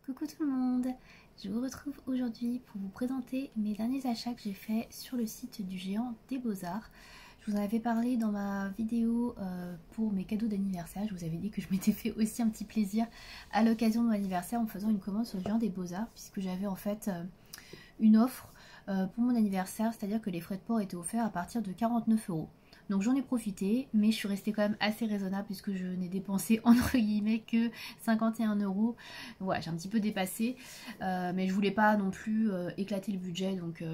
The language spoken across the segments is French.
Coucou tout le monde, je vous retrouve aujourd'hui pour vous présenter mes derniers achats que j'ai fait sur le site du Géant des Beaux-Arts. Je vous en avais parlé dans ma vidéo pour mes cadeaux d'anniversaire. Je vous avais dit que je m'étais fait aussi un petit plaisir à l'occasion de mon anniversaire en faisant une commande sur le Géant des Beaux-Arts, puisque j'avais en fait une offre pour mon anniversaire, c'est-à-dire que les frais de port étaient offerts à partir de 49 €. Donc j'en ai profité, mais je suis restée quand même assez raisonnable puisque je n'ai dépensé entre guillemets que 51 €. Voilà, j'ai un petit peu dépassé, mais je voulais pas non plus éclater le budget, donc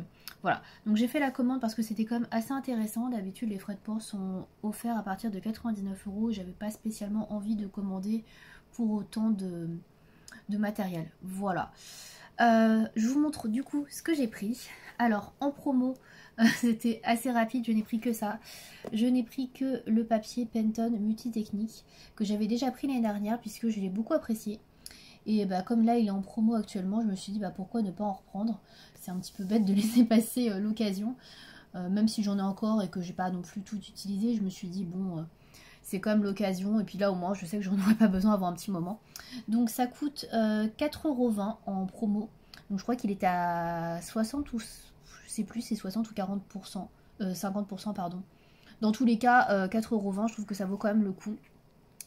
voilà. Donc j'ai fait la commande parce que c'était quand même assez intéressant. D'habitude les frais de port sont offerts à partir de 99 €. J'avais pas spécialement envie de commander pour autant de matériel. Voilà. Je vous montre du coup ce que j'ai pris. Alors en promo, c'était assez rapide, je n'ai pris que ça. Je n'ai pris que le papier Pantone Multitechnique que j'avais déjà pris l'année dernière puisque je l'ai beaucoup apprécié. Et bah, comme là il est en promo actuellement, je me suis dit bah, pourquoi ne pas en reprendre. C'est un petit peu bête de laisser passer l'occasion. Même si j'en ai encore et que j'ai pas non plus tout utilisé, je me suis dit bon... c'est quand même l'occasion, et puis là au moins je sais que j'en aurais pas besoin avant un petit moment. Donc ça coûte 4,20 € en promo. Donc je crois qu'il était à 60 ou je sais plus, c'est 60 ou 40%, 50% pardon. Dans tous les cas, 4,20 €, je trouve que ça vaut quand même le coup.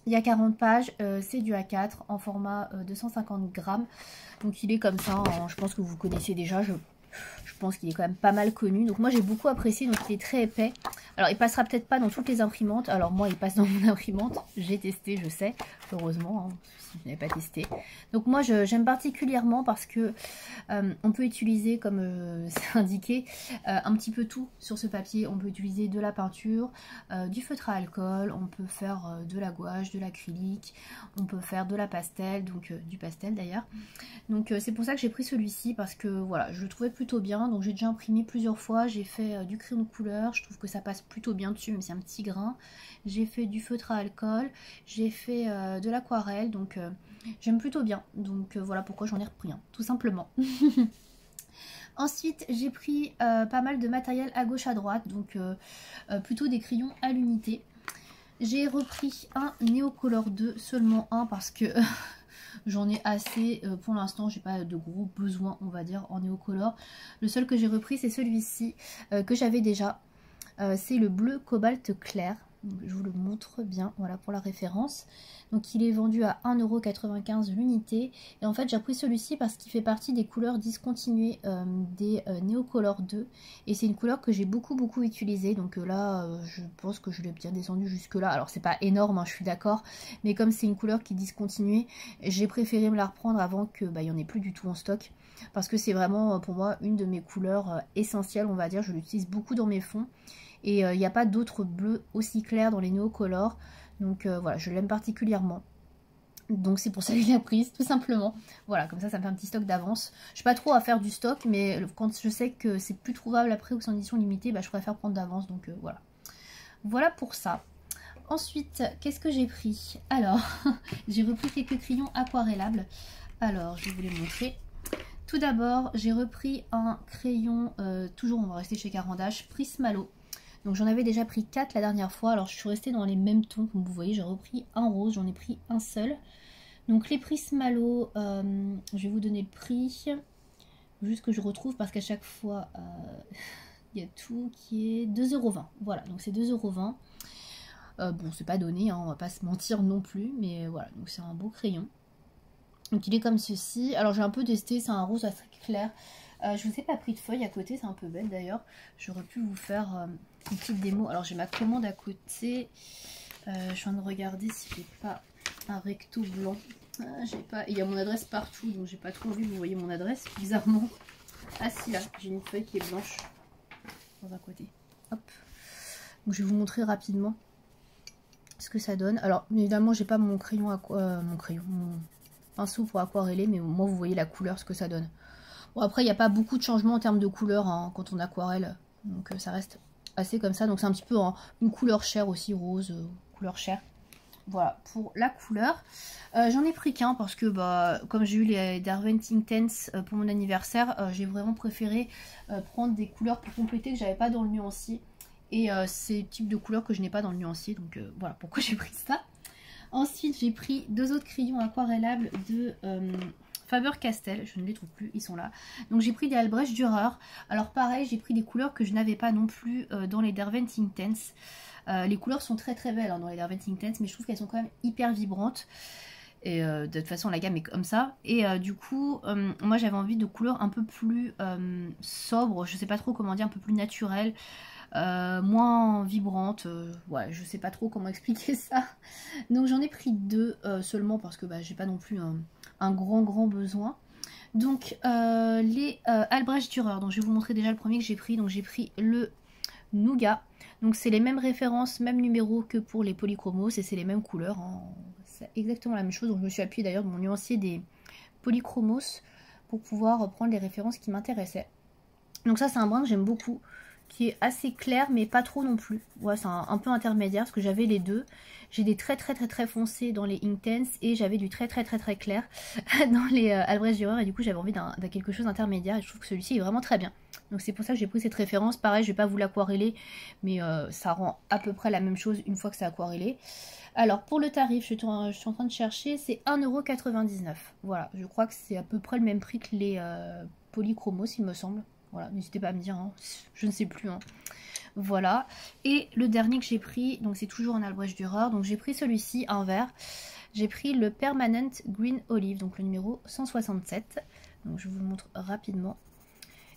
Il y a 40 pages, c'est du A4 en format 250 grammes. Donc il est comme ça, je pense que vous connaissez déjà, je pense qu'il est quand même pas mal connu. Donc moi j'ai beaucoup apprécié, donc il est très épais. Alors il passera peut-être pas dans toutes les imprimantes. Alors moi il passe dans mon imprimante. J'ai testé, je sais, heureusement, hein, si vous n'avez pas testé. Donc moi j'aime particulièrement parce que on peut utiliser, comme c'est indiqué, un petit peu tout sur ce papier. On peut utiliser de la peinture, du feutre à alcool, on peut faire de la gouache, de l'acrylique, on peut faire de la pastel, donc du pastel d'ailleurs. Donc c'est pour ça que j'ai pris celui-ci, parce que voilà, je le trouvais plutôt bien. Donc j'ai déjà imprimé plusieurs fois, j'ai fait du crayon de couleur, je trouve que ça passe plutôt bien dessus, mais c'est un petit grain. J'ai fait du feutre à alcool, j'ai fait de l'aquarelle, donc j'aime plutôt bien. Donc voilà pourquoi j'en ai repris un, tout simplement. Ensuite j'ai pris pas mal de matériel à gauche à droite, donc plutôt des crayons à l'unité. J'ai repris un Neocolor 2, seulement un parce que j'en ai assez pour l'instant, j'ai pas de gros besoins on va dire en Neocolor. Le seul que j'ai repris c'est celui-ci que j'avais déjà, c'est le bleu cobalt clair. Donc, je vous le montre bien, voilà pour la référence. Donc il est vendu à 1,95 € l'unité. Et en fait j'ai pris celui-ci parce qu'il fait partie des couleurs discontinuées des Neocolor 2. Et c'est une couleur que j'ai beaucoup utilisée. Donc là je pense que je l'ai bien descendu jusque là. Alors c'est pas énorme, hein, je suis d'accord. Mais comme c'est une couleur qui est discontinuée, j'ai préféré me la reprendre avant que il y en ait plus du tout en stock. Parce que c'est vraiment pour moi une de mes couleurs essentielles, on va dire. Je l'utilise beaucoup dans mes fonds. Et il n'y a pas d'autres bleus aussi clairs dans les Neocolor. Donc voilà, je l'aime particulièrement. Donc c'est pour ça que je l'ai prise, tout simplement. Voilà, comme ça, ça me fait un petit stock d'avance. Je suis pas trop à faire du stock, mais quand je sais que c'est plus trouvable après ou que c'est en édition limitée, je préfère prendre d'avance. Donc voilà. Voilà pour ça. Ensuite, qu'est-ce que j'ai pris? Alors, j'ai repris quelques crayons aquarellables. Alors, je vais vous les montrer. Tout d'abord, j'ai repris un crayon, toujours on va rester chez Caran d'Ache, Prismalo. Donc j'en avais déjà pris 4 la dernière fois, alors je suis restée dans les mêmes tons, comme vous voyez, j'ai repris un rose, j'en ai pris un seul. Donc les Prismalo, je vais vous donner le prix, juste que je retrouve parce qu'à chaque fois, il y a tout qui est 2,20 €. Voilà, donc c'est 2,20 €. Bon, c'est pas donné, hein, on va pas se mentir non plus, mais voilà, donc c'est un beau crayon. Donc il est comme ceci, alors j'ai un peu testé, c'est un rose assez clair. Je vous ai pas pris de feuille à côté, c'est un peu bête d'ailleurs. J'aurais pu vous faire une petite démo. Alors j'ai ma commande à côté. Je viens de regarder si j'ai pas un recto blanc. J'ai pas. Il y a mon adresse partout, donc j'ai pas trop envie que vous voyez mon adresse, bizarrement. Ah si, là, j'ai une feuille qui est blanche dans un côté. Hop. Donc je vais vous montrer rapidement ce que ça donne. Alors évidemment j'ai pas mon crayon mon pinceau pour aquareller, mais moi vous voyez la couleur, ce que ça donne. Bon, après, il n'y a pas beaucoup de changements en termes de couleur hein, quand on aquarelle. Donc ça reste assez comme ça. Donc c'est un petit peu une couleur chair aussi, rose, couleur chair. Voilà, pour la couleur. J'en ai pris qu'un parce que comme j'ai eu les Derwent Intense pour mon anniversaire, j'ai vraiment préféré prendre des couleurs pour compléter que j'avais pas dans le nuancier. Et c'est le type de couleur que je n'ai pas dans le nuancier. Donc voilà pourquoi j'ai pris ça. Ensuite, j'ai pris deux autres crayons aquarellables de Faber-Castell, je ne les trouve plus, ils sont là. Donc j'ai pris des Albrecht Dürer. Alors pareil, j'ai prit des couleurs que je n'avais pas non plus dans les Derwent Intense. Les couleurs sont très très belles hein, dans les Derwent Intense, mais je trouve qu'elles sont quand même hyper vibrantes. Et de toute façon la gamme est comme ça. Et du coup, moi j'avais envie de couleurs un peu plus sobres, je sais pas trop comment dire, un peu plus naturelles. Moins vibrante, ouais, je sais pas trop comment expliquer ça. Donc j'en ai pris 2 seulement parce que bah, j'ai pas non plus un grand besoin. Donc les Albrecht Dürer, donc je vais vous montrer déjà le premier que j'ai pris. Donc j'ai pris le Nougat. Donc c'est les mêmes références, même numéro que pour les polychromos et c'est les mêmes couleurs. Hein. C'est exactement la même chose. Donc je me suis appuyée d'ailleurs de mon nuancier des polychromos pour pouvoir prendre les références qui m'intéressaient. Donc ça c'est un brun que j'aime beaucoup, qui est assez clair mais pas trop non plus. Ouais, c'est un peu intermédiaire parce que j'avais les deux. J'ai des très foncés dans les Intense et j'avais du très clair dans les Albrecht Dürer et du coup j'avais envie d'un quelque chose d'intermédiaire et je trouve que celui-ci est vraiment très bien. Donc c'est pour ça que j'ai pris cette référence. Pareil, je vais pas vous l'aquareller mais ça rend à peu près la même chose une fois que c'est aquarellé. Alors pour le tarif, je suis en train de chercher, c'est 1,99 €. Voilà, je crois que c'est à peu près le même prix que les polychromos il me semble. Voilà, n'hésitez pas à me dire, hein. Je ne sais plus. Hein. Voilà. Et le dernier que j'ai pris, donc c'est toujours un Albrecht Dürer. Donc j'ai pris celui-ci, un vert. J'ai pris le Permanent Green Olive, donc le numéro 167. Donc je vous le montre rapidement.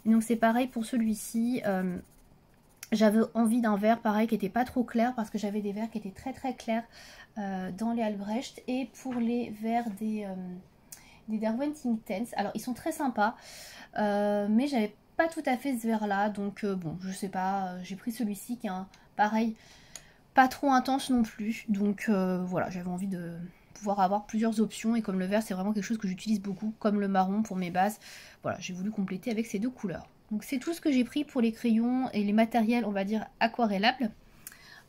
Et donc c'est pareil pour celui-ci. J'avais envie d'un vert pareil qui n'était pas trop clair parce que j'avais des verts qui étaient très clairs dans les Albrecht. Et pour les verts des Derwent Intense, alors ils sont très sympas, mais j'avais pas tout à fait ce vert là, donc bon, je sais pas, j'ai pris celui-ci qui est un pareil, pas trop intense non plus, donc voilà, j'avais envie de pouvoir avoir plusieurs options, et comme le vert c'est vraiment quelque chose que j'utilise beaucoup, comme le marron pour mes bases, voilà, j'ai voulu compléter avec ces deux couleurs. Donc c'est tout ce que j'ai pris pour les crayons et les matériels, on va dire, aquarellables.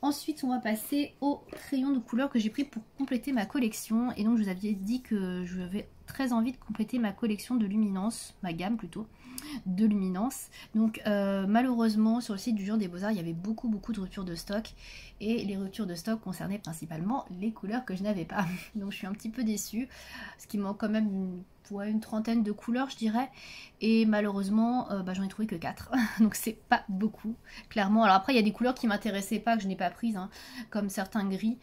Ensuite, on va passer aux crayons de couleur que j'ai pris pour compléter ma collection. Et donc, je vous avais dit que j'avais très envie de compléter ma collection de luminance, ma gamme plutôt, de luminance. Donc, malheureusement, sur le site du Jean des Beaux-Arts, il y avait beaucoup de ruptures de stock. Et les ruptures de stock concernaient principalement les couleurs que je n'avais pas. Donc, je suis un petit peu déçue. Ce qui manque quand même une trentaine de couleurs, je dirais. Et malheureusement, j'en ai trouvé que 4. Donc, c'est pas beaucoup, clairement. Alors après, il y a des couleurs qui m'intéressaient pas, que je n'ai pas prises, hein, comme certains gris.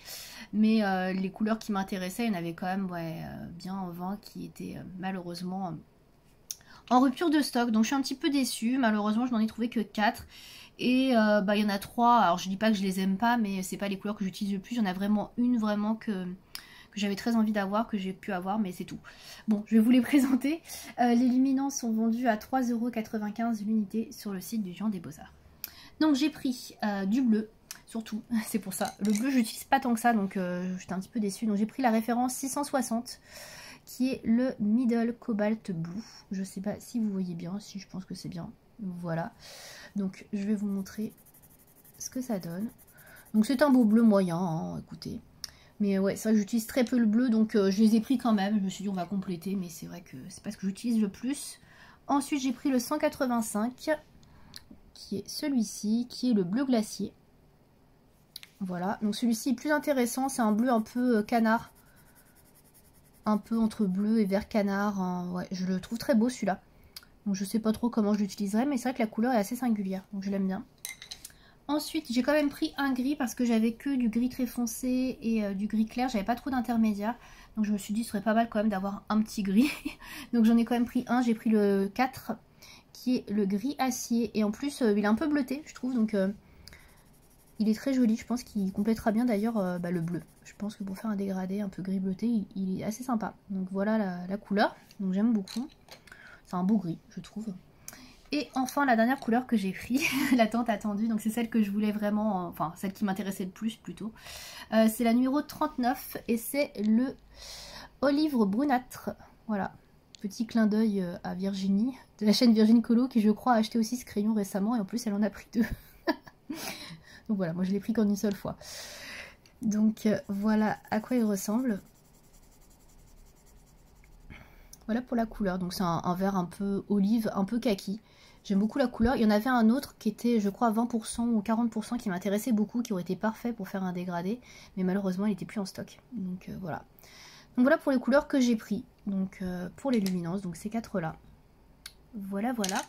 Mais les couleurs qui m'intéressaient, il y en avait quand même bien 20 qui étaient malheureusement en rupture de stock. Donc, je suis un petit peu déçue. Malheureusement, je n'en ai trouvé que 4. Et il y en a 3. Alors, je dis pas que je les aime pas, mais c'est pas les couleurs que j'utilise le plus. Il y en a vraiment une que j'avais très envie d'avoir, que j'ai pu avoir, mais c'est tout. Bon, je vais vous les présenter. Les luminances sont vendus à 3,95 € l'unité sur le site du Jean des Beaux-Arts. Donc j'ai pris du bleu, surtout, c'est pour ça. Le bleu, je n'utilise pas tant que ça, donc j'étais un petit peu déçue. Donc j'ai pris la référence 660, qui est le Middle Cobalt Blue. Je ne sais pas si vous voyez bien, si je pense que c'est bien. Voilà. Donc je vais vous montrer ce que ça donne. Donc c'est un beau bleu moyen, hein, écoutez. Mais ouais, c'est vrai que j'utilise très peu le bleu, donc je les ai pris quand même. Je me suis dit on va compléter, mais c'est vrai que c'est pas ce que j'utilise le plus. Ensuite j'ai pris le 185, qui est celui-ci, qui est le bleu glacier. Voilà, donc celui-ci est plus intéressant, c'est un bleu un peu canard. Un peu entre bleu et vert canard, hein. Ouais, je le trouve très beau celui-là. Donc je sais pas trop comment je l'utiliserai, mais c'est vrai que la couleur est assez singulière, donc je l'aime bien. Ensuite, j'ai quand même pris un gris parce que j'avais que du gris très foncé et du gris clair. J'avais pas trop d'intermédiaire. Donc je me suis dit ce serait pas mal quand même d'avoir un petit gris. Donc j'en ai quand même pris un. J'ai pris le 4 qui est le gris acier. Et en plus, il est un peu bleuté, je trouve. Donc il est très joli. Je pense qu'il complétera bien d'ailleurs le bleu. Je pense que pour faire un dégradé un peu gris bleuté, il est assez sympa. Donc voilà la couleur. Donc j'aime beaucoup. C'est un beau gris, je trouve. Et enfin la dernière couleur que j'ai pris, la tant attendue, donc c'est celle que je voulais vraiment, enfin celle qui m'intéressait le plus plutôt. C'est la numéro 39 et c'est le Olive brunâtre. Voilà, petit clin d'œil à Virginie, de la chaîne Virginie Colo, qui je crois a acheté aussi ce crayon récemment et en plus elle en a pris 2. Donc voilà, moi je l'ai pris qu'en une seule fois. Donc voilà à quoi il ressemble. Voilà pour la couleur, donc c'est un vert un peu olive, un peu kaki. J'aime beaucoup la couleur. Il y en avait un autre qui était, je crois, 20% ou 40% qui m'intéressait beaucoup, qui aurait été parfait pour faire un dégradé. Mais malheureusement, il n'était plus en stock. Donc voilà. Donc voilà pour les couleurs que j'ai pris. Donc pour les luminances, donc ces 4 là. Voilà, voilà.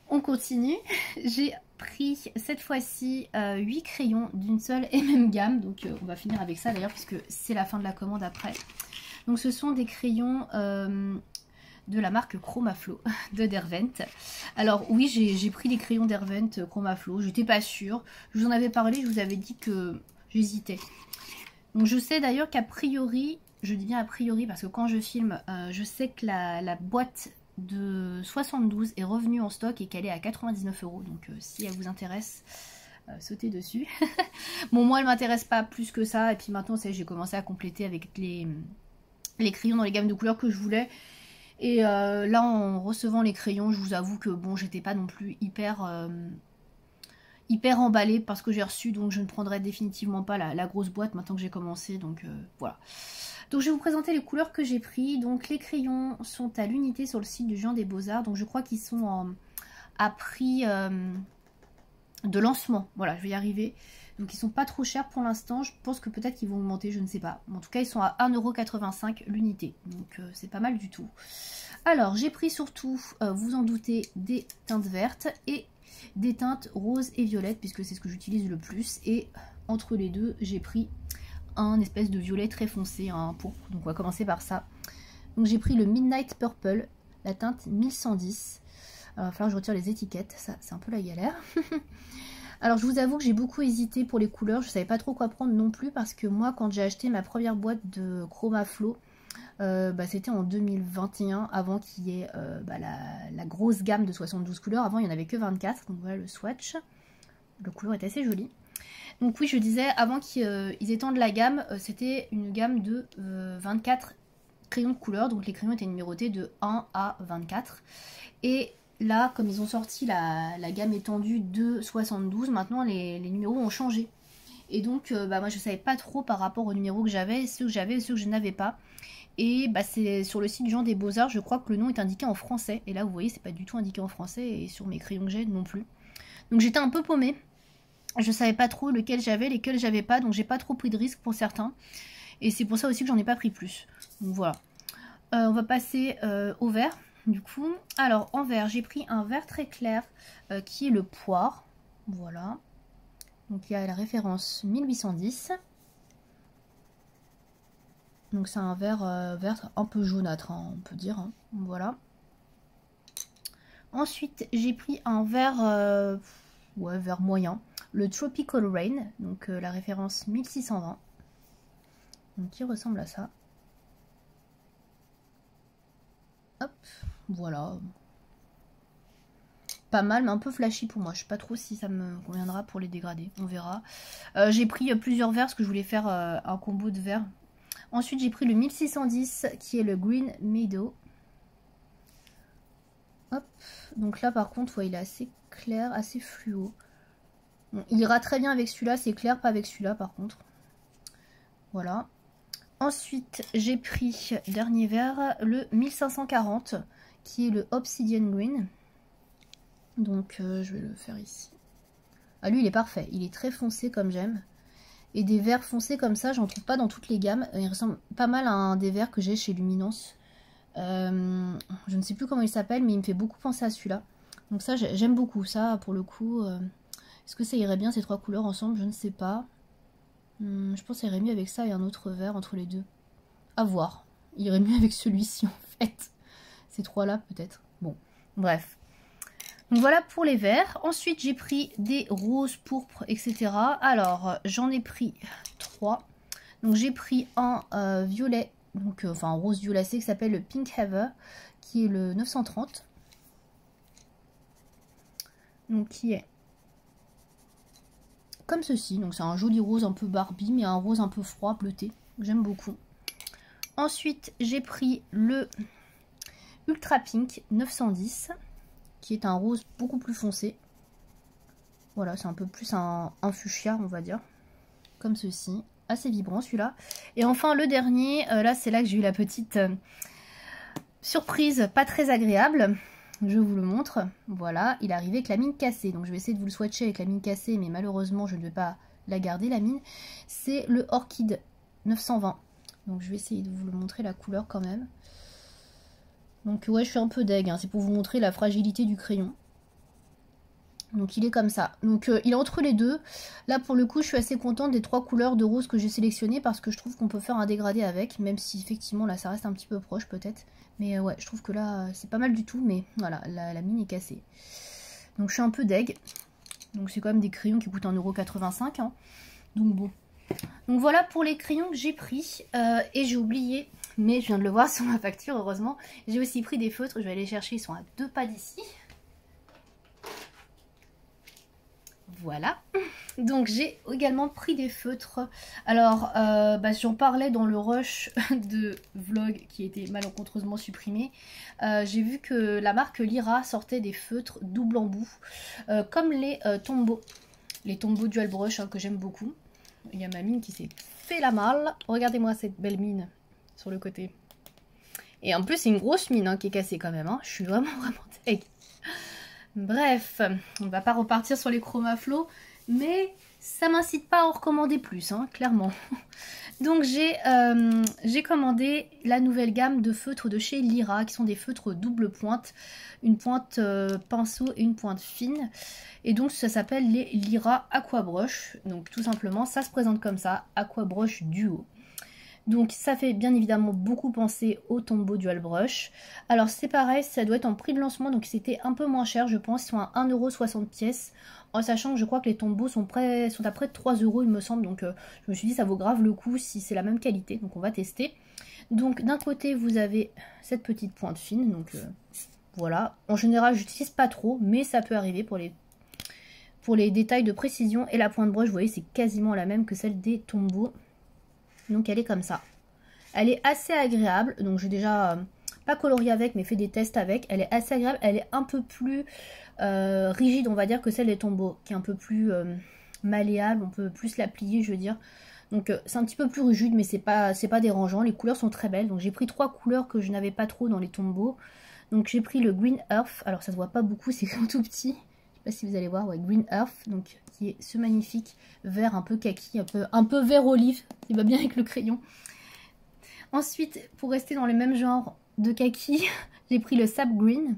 On continue. J'ai pris cette fois-ci 8 crayons d'une seule et même gamme. Donc on va finir avec ça d'ailleurs puisque c'est la fin de la commande après. Donc ce sont des crayons de la marque Chromaflow de Derwent. Alors oui, j'ai pris les crayons Derwent Chromaflow. J'étais pas sûre. Je vous en avais parlé, je vous avais dit que j'hésitais. Donc je sais d'ailleurs qu'a priori, je dis bien a priori parce que quand je filme, je sais que la boîte de 72 est revenue en stock et qu'elle est à 99 €. Donc si elle vous intéresse, sautez dessus. Bon, moi elle m'intéresse pas plus que ça. Et puis maintenant, j'ai commencé à compléter avec les crayons dans les gammes de couleurs que je voulais. Et là, en recevant les crayons, je vous avoue que bon, j'étais pas non plus hyper emballée par ce que j'ai reçu, donc je ne prendrai définitivement pas la grosse boîte maintenant que j'ai commencé, donc voilà. Donc je vais vous présenter les couleurs que j'ai pris. Donc les crayons sont à l'unité sur le site du Géant des Beaux-Arts, donc je crois qu'ils sont à prix de lancement, voilà, je vais y arriver. Donc ils sont pas trop chers pour l'instant, je pense que peut-être qu'ils vont augmenter, je ne sais pas. En tout cas ils sont à 1,85 € l'unité, donc c'est pas mal du tout. Alors j'ai pris surtout, vous en doutez, des teintes vertes et des teintes roses et violettes puisque c'est ce que j'utilise le plus. Et entre les deux j'ai pris un espèce de violet très foncé, un pourpre. Donc on va commencer par ça. Donc j'ai pris le Midnight Purple, la teinte 1110. Alors il va falloir que je retire les étiquettes, ça c'est un peu la galère. Alors je vous avoue que j'ai beaucoup hésité pour les couleurs, je savais pas trop quoi prendre non plus parce que moi quand j'ai acheté ma première boîte de Chromaflow, c'était en 2021, avant qu'il y ait la grosse gamme de 72 couleurs. Avant il n'y en avait que 24, donc voilà le swatch. Le couleur est assez joli. Donc oui, je disais, avant qu'ils étendent la gamme, c'était une gamme de 24 crayons de couleur. Donc les crayons étaient numérotés de 1 à 24. Et là, comme ils ont sorti la gamme étendue de 72, maintenant les numéros ont changé. Et donc moi je savais pas trop par rapport aux numéros que j'avais, ceux que j'avais et ceux que je n'avais pas. Et c'est sur le site du Géant des Beaux-Arts, je crois que le nom est indiqué en français. Et là vous voyez, c'est pas du tout indiqué en français, et sur mes crayons que j'ai non plus. Donc j'étais un peu paumée. Je savais pas trop lequel j'avais, lesquels j'avais pas, donc j'ai pas trop pris de risques pour certains. Et c'est pour ça aussi que j'en ai pas pris plus. Donc voilà. On va passer au vert, du coup. Alors en vert, j'ai pris un vert très clair qui est le poire. Voilà. Donc il y a la référence 1810. Donc c'est un vert un peu jaunâtre, hein, on peut dire. Hein. Voilà. Ensuite, j'ai pris un vert, vert moyen. Le Tropical Rain, donc la référence 1620. Donc qui ressemble à ça. Hop, voilà. Pas mal, mais un peu flashy pour moi. Je sais pas trop si ça me conviendra pour les dégradés. On verra. J'ai pris plusieurs verts parce que je voulais faire un combo de verts. Ensuite, j'ai pris le 1610 qui est le Green Meadow. Hop. Donc là, par contre, ouais, il est assez clair, assez fluo. Bon, il ira très bien avec celui-là. C'est clair, pas avec celui-là, par contre. Voilà. Ensuite, j'ai pris, dernier vert, le 1540 qui est le Obsidian Green. Donc je vais le faire ici. Ah, lui il est parfait, il est très foncé comme j'aime. Et des verts foncés comme ça, j'en trouve pas dans toutes les gammes. Il ressemble pas mal à un des verts que j'ai chez Luminance. Je ne sais plus comment il s'appelle, mais il me fait beaucoup penser à celui-là. Donc ça j'aime beaucoup, ça pour le coup. Est-ce que ça irait bien ces trois couleurs ensemble? Je ne sais pas. Je pense que ça irait mieux avec ça et un autre vert entre les deux. À voir. Il irait mieux avec celui-ci en fait. Ces trois-là peut-être. Bon, bref. Donc voilà pour les verts. Ensuite j'ai pris des roses, pourpres, etc. Alors j'en ai pris 3. Donc j'ai pris un violet, donc enfin un rose violacé qui s'appelle le Pink Heather, qui est le 930. Donc qui est comme ceci. Donc c'est un joli rose un peu Barbie, mais un rose un peu froid, bleuté. J'aime beaucoup. Ensuite j'ai pris le Ultra Pink 910. Qui est un rose beaucoup plus foncé. Voilà, c'est un peu plus un fuchsia, on va dire. Comme ceci. Assez vibrant celui-là. Et enfin, le dernier, là, c'est là que j'ai eu la petite surprise pas très agréable. Je vous le montre. Voilà, il est arrivé avec la mine cassée. Donc, je vais essayer de vous le swatcher avec la mine cassée, mais malheureusement, je ne vais pas la garder, la mine. C'est le Orchid 920. Donc je vais essayer de vous le montrer la couleur quand même. Donc ouais, je suis un peu deg, hein. C'est pour vous montrer la fragilité du crayon. Donc il est comme ça. Donc il est entre les deux. Là pour le coup je suis assez contente des 3 couleurs de rose que j'ai sélectionnées parce que je trouve qu'on peut faire un dégradé avec. Même si effectivement là ça reste un petit peu proche peut-être. Mais ouais, je trouve que là c'est pas mal du tout. Mais voilà, la mine est cassée. Donc je suis un peu deg. Donc c'est quand même des crayons qui coûtent 1,85 €. Hein. Donc bon. Donc voilà pour les crayons que j'ai pris. Et j'ai oublié, mais je viens de le voir sur ma facture heureusement. J'ai aussi pris des feutres. Je vais aller chercher, ils sont à 2 pas d'ici. Voilà. Donc j'ai également pris des feutres. Alors j'en parlais dans le rush de vlog qui était malencontreusement supprimé. J'ai vu que la marque Lyra sortait des feutres double embout. Comme les Tombow. Les Tombow Dual Brush hein, que j'aime beaucoup. Il y a ma mine qui s'est fait la malle. Regardez-moi cette belle mine sur le côté. Et en plus c'est une grosse mine hein, qui est cassée quand même. Hein. Je suis vraiment tech. Bref, on va pas repartir sur les chromaflow, mais ça m'incite pas à en recommander plus, hein, clairement. Donc j'ai commandé la nouvelle gamme de feutres de chez Lyra, qui sont des feutres double pointe, une pointe pinceau et une pointe fine. Et donc ça s'appelle les Lyra Aqua Brush. Donc tout simplement, ça se présente comme ça, Aqua Brush Duo. Donc ça fait bien évidemment beaucoup penser au Tombow Dual Brush. Alors c'est pareil, ça doit être en prix de lancement, donc c'était un peu moins cher je pense, ils sont à 1,60 € pièce. En sachant que je crois que les Tombow sont à près de 3 € il me semble, donc je me suis dit ça vaut grave le coup si c'est la même qualité, donc on va tester. Donc d'un côté vous avez cette petite pointe fine, donc voilà. En général j'utilise pas trop, mais ça peut arriver pour les détails de précision. Et la pointe brush, vous voyez c'est quasiment la même que celle des Tombow. Donc elle est comme ça. Elle est assez agréable. Donc j'ai déjà pas colorié avec mais fait des tests avec. Elle est assez agréable. Elle est un peu plus rigide on va dire que celle des Tombow. Qui est un peu plus malléable. On peut plus la plier je veux dire. Donc c'est un petit peu plus rigide mais c'est pas dérangeant. Les couleurs sont très belles. Donc j'ai pris 3 couleurs que je n'avais pas trop dans les Tombow. Donc j'ai pris le Green Earth. Alors ça se voit pas beaucoup, c'est tout petit. Je sais pas si vous allez voir. Ouais, Green Earth. Donc qui est ce magnifique vert un peu kaki, un peu vert olive, qui va bien avec le crayon. Ensuite, pour rester dans le même genre de kaki, j'ai pris le Sap Green.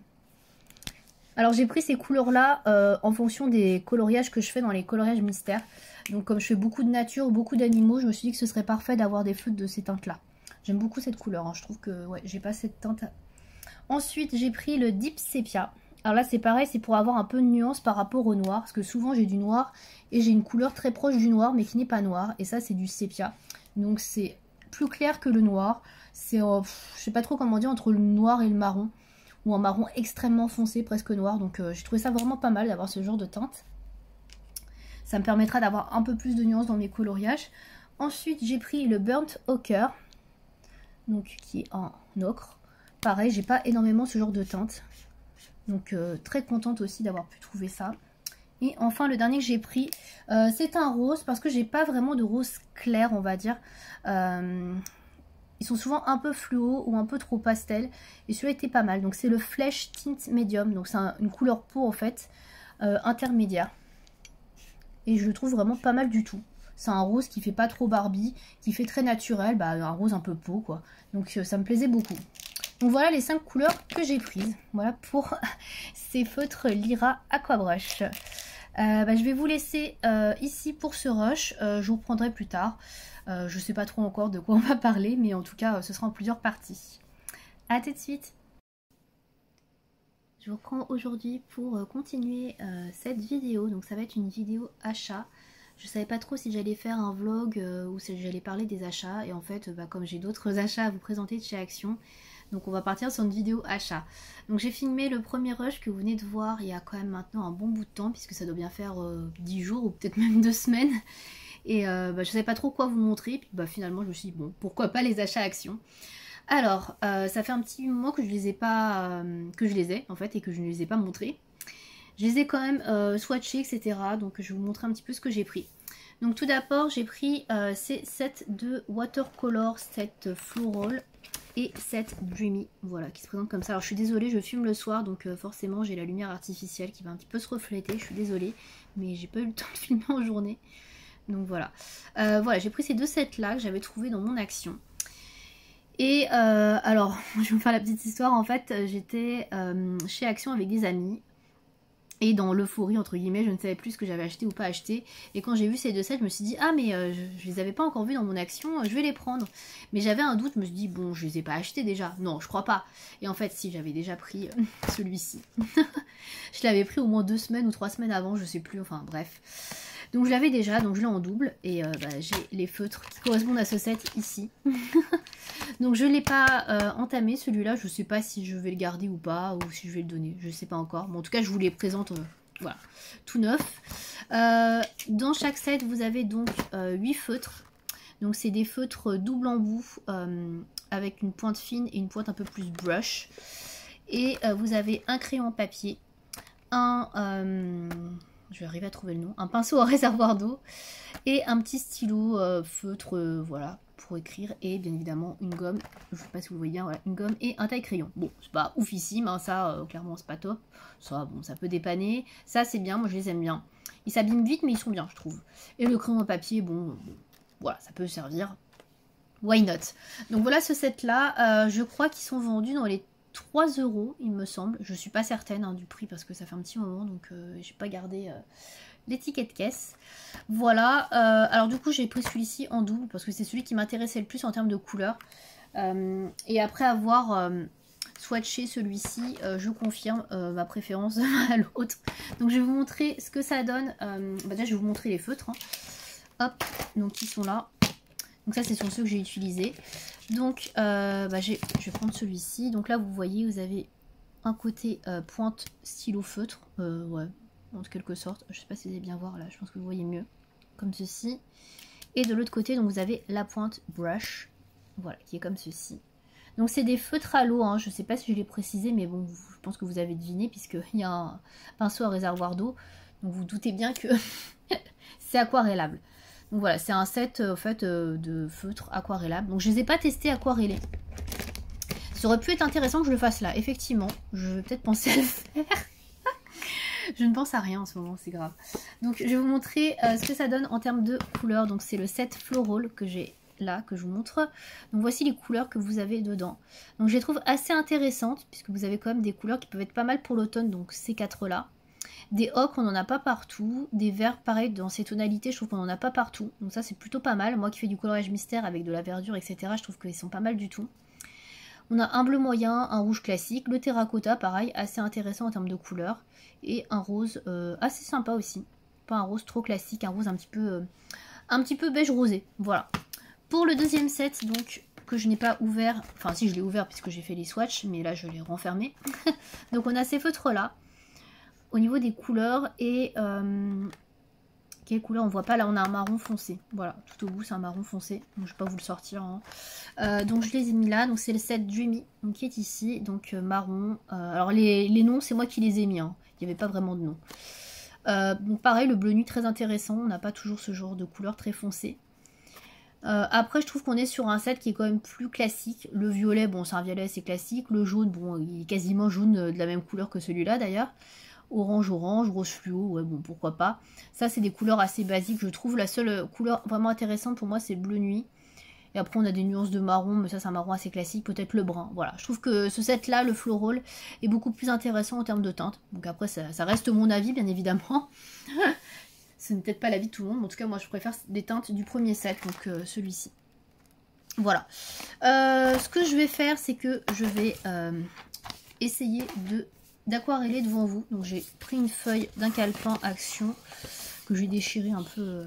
Alors j'ai pris ces couleurs là en fonction des coloriages que je fais dans les coloriages mystères. Donc comme je fais beaucoup de nature, beaucoup d'animaux, je me suis dit que ce serait parfait d'avoir des feutres de ces teintes là. J'aime beaucoup cette couleur, hein. Je trouve que ouais, j'ai pas cette teinte. Ensuite j'ai pris le Deep Sepia. Alors là c'est pareil, c'est pour avoir un peu de nuance par rapport au noir. Parce que souvent j'ai du noir et j'ai une couleur très proche du noir mais qui n'est pas noir. Et ça c'est du sépia. Donc c'est plus clair que le noir. C'est, je sais pas trop comment dire, entre le noir et le marron. Ou un marron extrêmement foncé, presque noir. Donc j'ai trouvé ça vraiment pas mal d'avoir ce genre de teinte. Ça me permettra d'avoir un peu plus de nuance dans mes coloriages. Ensuite j'ai pris le Burnt Ochre. Donc qui est en ocre. Pareil, j'ai pas énormément ce genre de teinte. Donc très contente aussi d'avoir pu trouver ça. Et enfin le dernier que j'ai pris, c'est un rose parce que j'ai pas vraiment de rose clair on va dire. Ils sont souvent un peu fluo ou un peu trop pastel. Et celui-là était pas mal. Donc c'est le Flesh Tint Medium. Donc c'est une couleur peau en fait intermédiaire. Et je le trouve vraiment pas mal du tout. C'est un rose qui fait pas trop Barbie, qui fait très naturel, un rose un peu peau quoi. Donc ça me plaisait beaucoup. Donc voilà les 5 couleurs que j'ai prises. Voilà pour ces feutres Lyra Aqua Brush. Je vais vous laisser ici pour ce rush. Je vous reprendrai plus tard. Je sais pas trop encore de quoi on va parler, mais en tout cas ce sera en plusieurs parties. A tout de suite. Je vous reprends aujourd'hui pour continuer cette vidéo. Donc ça va être une vidéo achat. Je savais pas trop si j'allais faire un vlog ou si j'allais parler des achats. Et en fait, comme j'ai d'autres achats à vous présenter de chez Action, donc on va partir sur une vidéo achat. Donc j'ai filmé le premier rush que vous venez de voir il y a quand même maintenant un bon bout de temps, puisque ça doit bien faire 10 jours ou peut-être même 2 semaines. Et je savais pas trop quoi vous montrer. Puis finalement je me suis dit bon, pourquoi pas les achats Action. Alors ça fait un petit moment que je les ai pas, que je les ai en fait et que je ne les ai pas montrés. Je les ai quand même swatchés etc. Donc je vais vous montrer un petit peu ce que j'ai pris. Donc tout d'abord j'ai pris ces sets de watercolor, set floral et cette Dreamy, voilà, qui se présente comme ça. Alors je suis désolée, je filme le soir, donc forcément j'ai la lumière artificielle qui va un petit peu se refléter, je suis désolée, mais j'ai pas eu le temps de filmer en journée. Donc voilà. Voilà, j'ai pris ces deux sets là que j'avais trouvé dans mon Action. Et alors, je vais vous faire la petite histoire. En fait, j'étais chez Action avec des amis. Et dans l'euphorie, entre guillemets, je ne savais plus ce que j'avais acheté ou pas acheté. Et quand j'ai vu ces deux sets, je me suis dit, ah mais je les avais pas encore vus dans mon Action, je vais les prendre. Mais j'avais un doute, je me suis dit, bon, je les ai pas achetés déjà. Non, je crois pas. Et en fait, si, j'avais déjà pris celui-ci. Je l'avais pris au moins 2 semaines ou 3 semaines avant, je sais plus, enfin bref. Donc je l'avais déjà, donc je l'ai en double. Et j'ai les feutres qui correspondent à ce set ici. Donc je ne l'ai pas entamé celui-là, je ne sais pas si je vais le garder ou pas, ou si je vais le donner, je ne sais pas encore. Bon, en tout cas je vous les présente, voilà, tout neuf. Dans chaque set vous avez donc 8 feutres. Donc c'est des feutres double embout avec une pointe fine et une pointe un peu plus brush. Et vous avez un crayon papier, je vais arriver à trouver le nom, un pinceau à réservoir d'eau et un petit stylo feutre, voilà, pour écrire, et bien évidemment une gomme, je sais pas si vous le voyez bien, voilà, une gomme et un taille-crayon. Bon, c'est pas oufissime, hein, ça, clairement c'est pas top, ça, bon, ça peut dépanner, ça c'est bien, moi je les aime bien. Ils s'abîment vite, mais ils sont bien, je trouve. Et le crayon à papier, bon, voilà, ça peut servir, why not. Donc voilà ce set-là, je crois qu'ils sont vendus dans les 3 €, il me semble. Je suis pas certaine du prix parce que ça fait un petit moment, donc j'ai pas gardé l'étiquette caisse. Voilà, alors du coup j'ai pris celui-ci en double parce que c'est celui qui m'intéressait le plus en termes de couleur. Et après avoir swatché celui-ci, je confirme ma préférence à l'autre. Donc je vais vous montrer ce que ça donne. Déjà je vais vous montrer les feutres. Hop, donc ils sont là. Donc ça c'est sur ceux que j'ai utilisés. Donc je vais prendre celui-ci. Donc là vous voyez, vous avez un côté pointe stylo feutre. Ouais, en quelque sorte. Je sais pas si vous allez bien voir là, je pense que vous voyez mieux. Comme ceci. Et de l'autre côté, donc vous avez la pointe brush. Voilà, qui est comme ceci. Donc c'est des feutres à l'eau, hein. Je sais pas si je l'ai précisé, mais bon, je pense que vous avez deviné puisqu'il y a un pinceau à réservoir d'eau. Donc vous doutez bien que c'est aquarellable. Donc voilà, c'est un set en fait de feutres aquarellables. Donc je les ai pas testés aquarellés. Ça aurait pu être intéressant que je le fasse là, effectivement. Je vais peut-être penser à le faire. Je ne pense à rien en ce moment, c'est grave. Donc je vais vous montrer ce que ça donne en termes de couleurs. Donc c'est le set Floral que j'ai là, que je vous montre. Donc voici les couleurs que vous avez dedans. Donc je les trouve assez intéressantes, puisque vous avez quand même des couleurs qui peuvent être pas mal pour l'automne, donc ces 4 là. Des ocres, on n'en a pas partout. Des verts, pareil, dans ces tonalités, je trouve qu'on n'en a pas partout. Donc ça, c'est plutôt pas mal. Moi qui fais du coloriage mystère avec de la verdure, etc., je trouve qu'ils sont pas mal du tout. On a un bleu moyen, un rouge classique, le terracotta, pareil, assez intéressant en termes de couleur. Et un rose assez sympa aussi. Pas un rose trop classique, un rose un petit peu beige rosé. Voilà. Pour le deuxième set, donc, que je n'ai pas ouvert, enfin si je l'ai ouvert puisque j'ai fait les swatchs, mais là je l'ai renfermé. Donc on a ces feutres là. Au niveau des couleurs et quelle couleur on voit pas, là on a un marron foncé, voilà, tout au bout c'est un marron foncé, donc je vais pas vous le sortir, hein. Donc je les ai mis là, donc c'est le set Dreamy donc, qui est ici, donc marron, alors les noms c'est moi qui les ai mis, hein. Il n'y avait pas vraiment de nom. Donc pareil, le bleu nuit très intéressant, on n'a pas toujours ce genre de couleur très foncée. Après je trouve qu'on est sur un set qui est quand même plus classique. Le violet, bon c'est un violet assez classique, le jaune, bon il est quasiment jaune de la même couleur que celui-là d'ailleurs. Orange, rose fluo, ouais bon pourquoi pas. Ça c'est des couleurs assez basiques, je trouve la seule couleur vraiment intéressante pour moi c'est bleu nuit. Et après on a des nuances de marron, mais ça c'est un marron assez classique, peut-être le brun. Voilà, je trouve que ce set là, le floral, est beaucoup plus intéressant en termes de teinte. Donc après ça reste mon avis bien évidemment. Ce n'est peut-être pas l'avis de tout le monde, mais en tout cas moi je préfère des teintes du premier set, donc celui-ci. Voilà. Ce que je vais faire c'est que je vais essayer d'aquareller devant vous. Donc j'ai pris une feuille d'un calepin Action que j'ai déchiré un peu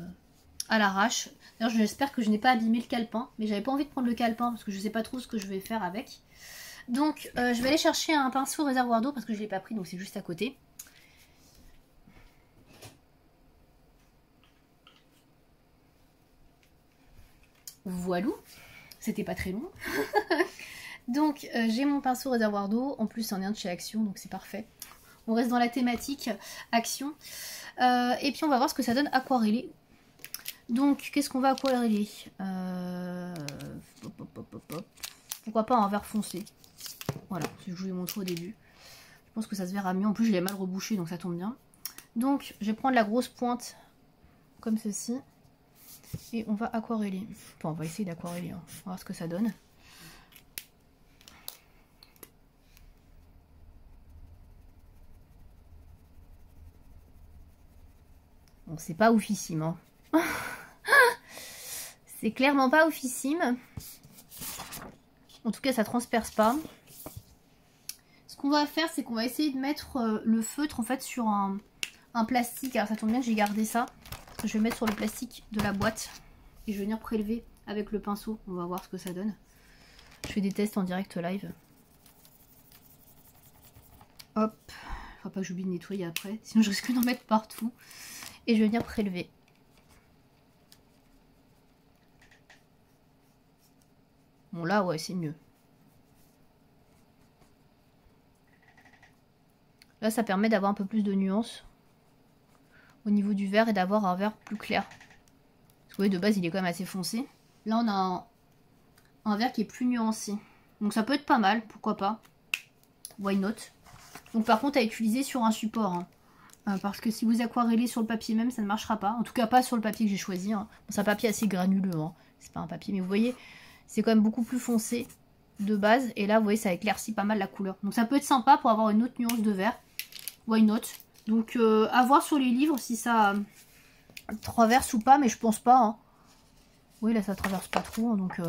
à l'arrache. D'ailleurs j'espère que je n'ai pas abîmé le calepin, mais j'avais pas envie de prendre le calepin parce que je sais pas trop ce que je vais faire avec. Donc je vais aller chercher un pinceau réservoir d'eau parce que je l'ai pas pris, donc c'est juste à côté. Voilou, c'était pas très long. Donc j'ai mon pinceau réservoir d'eau, en plus c'en est un de chez Action, donc c'est parfait. On reste dans la thématique Action. Et puis on va voir ce que ça donne aquarellé. Donc qu'est-ce qu'on va aquareller, pourquoi pas un vert foncé. Voilà, c'est ce que je vous ai montré au début. Je pense que ça se verra mieux, en plus je l'ai mal rebouché donc ça tombe bien. Donc je vais prendre la grosse pointe comme ceci. Et on va aquareller. Enfin on va essayer d'aquareller, hein. On va voir ce que ça donne. c'est pas oufissime. Hein. C'est clairement pas oufissime. En tout cas, ça transperce pas. Ce qu'on va faire, c'est qu'on va essayer de mettre le feutre en fait sur un plastique. Alors ça tombe bien que j'ai gardé ça. Je vais mettre sur le plastique de la boîte. Et je vais venir prélever avec le pinceau. On va voir ce que ça donne. Je fais des tests en direct live. Hop. Faut pas que j'oublie de nettoyer après. Sinon je risque d'en mettre partout. Et je vais venir prélever. Bon là ouais c'est mieux. Là ça permet d'avoir un peu plus de nuances au niveau du vert et d'avoir un vert plus clair. Parce que vous voyez de base il est quand même assez foncé. Là on a un vert qui est plus nuancé. Donc ça peut être pas mal, pourquoi pas. Why not. Donc par contre à utiliser sur un support. Hein. Parce que si vous aquarellez sur le papier même ça ne marchera pas. En tout cas pas sur le papier que j'ai choisi. Hein. Bon, c'est un papier assez granuleux. Hein. C'est pas un papier mais vous voyez c'est quand même beaucoup plus foncé de base. Et là vous voyez ça éclaircit pas mal la couleur. Donc ça peut être sympa pour avoir une autre nuance de vert. Why not. Donc à voir sur les livres si ça traverse ou pas, mais je pense pas. Hein. Oui là ça traverse pas trop, hein, donc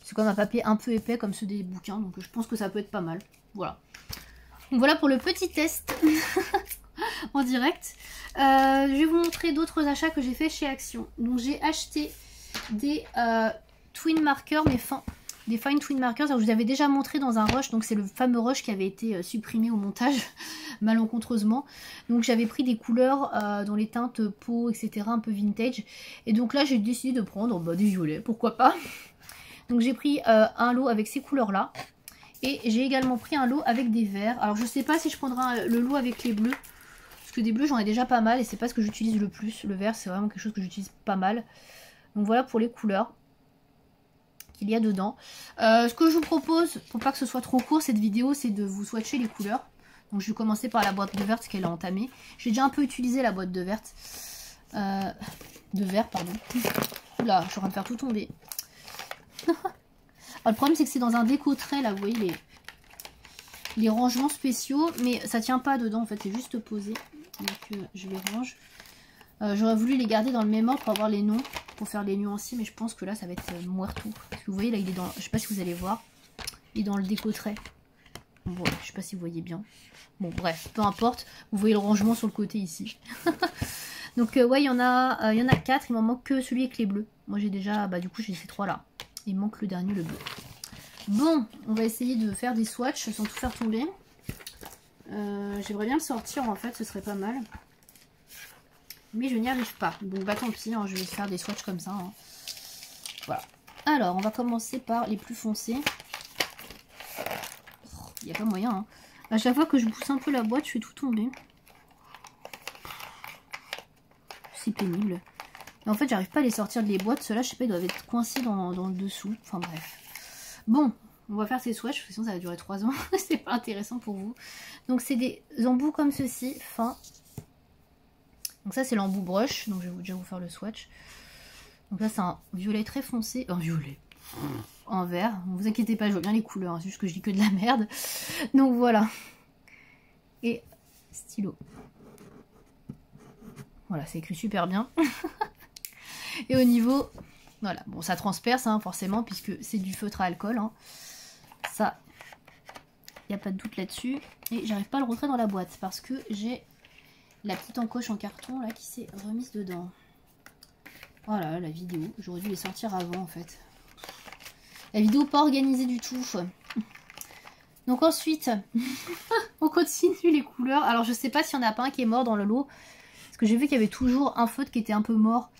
c'est comme un papier un peu épais comme ceux des bouquins, donc je pense que ça peut être pas mal. Voilà. Donc voilà pour le petit test en direct. Je vais vous montrer d'autres achats que j'ai fait chez Action. Donc j'ai acheté des twin markers, mais fins. Des fine twin markers, alors je vous avais déjà montré dans un rush, donc c'est le fameux rush qui avait été supprimé au montage malencontreusement. Donc j'avais pris des couleurs dans les teintes peau, etc. un peu vintage. Et donc là j'ai décidé de prendre des violets, pourquoi pas. Donc j'ai pris un lot avec ces couleurs là. Et j'ai également pris un lot avec des verts. Alors je sais pas si je prendrai le lot avec les bleus. Parce que des bleus j'en ai déjà pas mal et c'est pas ce que j'utilise le plus. Le vert c'est vraiment quelque chose que j'utilise pas mal. Donc voilà pour les couleurs qu'il y a dedans. Ce que je vous propose, pour pas que ce soit trop court cette vidéo, c'est de vous swatcher les couleurs. Donc je vais commencer par la boîte de verte qu'elle a entamée. J'ai déjà un peu utilisé la boîte de verte. De vert, pardon. Oula, je suis en train de faire tout tomber. Alors, le problème c'est que c'est dans un déco-trait là, vous voyez les rangements spéciaux. Mais ça tient pas dedans en fait, c'est juste posé. Donc je les range. J'aurais voulu les garder dans le même ordre pour avoir les noms, pour faire les nuanciers, mais je pense que là ça va être muerto. Parce que vous voyez là il est dans, je sais pas si vous allez voir, il est dans le déco-trait. Bon, je sais pas si vous voyez bien. Bon bref, peu importe, vous voyez le rangement sur le côté ici. Donc ouais il y en a 4, il m'en manque que celui avec les bleus. Moi j'ai déjà, du coup j'ai ces 3 là. Il me manque le dernier, le bleu. Bon, on va essayer de faire des swatchs sans tout faire tomber. J'aimerais bien le sortir en fait, ce serait pas mal. Mais je n'y arrive pas. Donc tant pis, hein, je vais faire des swatchs comme ça. Hein. Voilà. Alors, on va commencer par les plus foncés. Il n'y a pas moyen. Hein. À chaque fois que je pousse un peu la boîte, je fais tout tomber. C'est pénible. Et en fait, j'arrive pas à les sortir de les boîtes. Ceux-là, je sais pas, ils doivent être coincés dans le dessous. Enfin bref. Bon, on va faire ces swatchs, parce que sinon ça va durer 3 ans. C'est pas intéressant pour vous. Donc c'est des embouts comme ceci, fins. Donc ça c'est l'embout brush, donc je vais déjà vous faire le swatch. Donc là c'est un violet très foncé, un violet, en vert. Ne vous inquiétez pas, je vois bien les couleurs, hein, c'est juste que je dis que de la merde. Donc voilà. Et stylo. Voilà, c'est écrit super bien. Et au niveau, voilà, bon ça transperce hein, forcément puisque c'est du feutre à alcool. Hein. Ça, il n'y a pas de doute là-dessus. Et j'arrive pas à le rentrer dans la boîte parce que j'ai la petite encoche en carton là qui s'est remise dedans. Voilà la vidéo. J'aurais dû les sortir avant en fait. La vidéo pas organisée du tout. Donc ensuite, on continue les couleurs. Alors je sais pas s'il y en a pas un qui est mort dans le lot. Parce que j'ai vu qu'il y avait toujours un feutre qui était un peu mort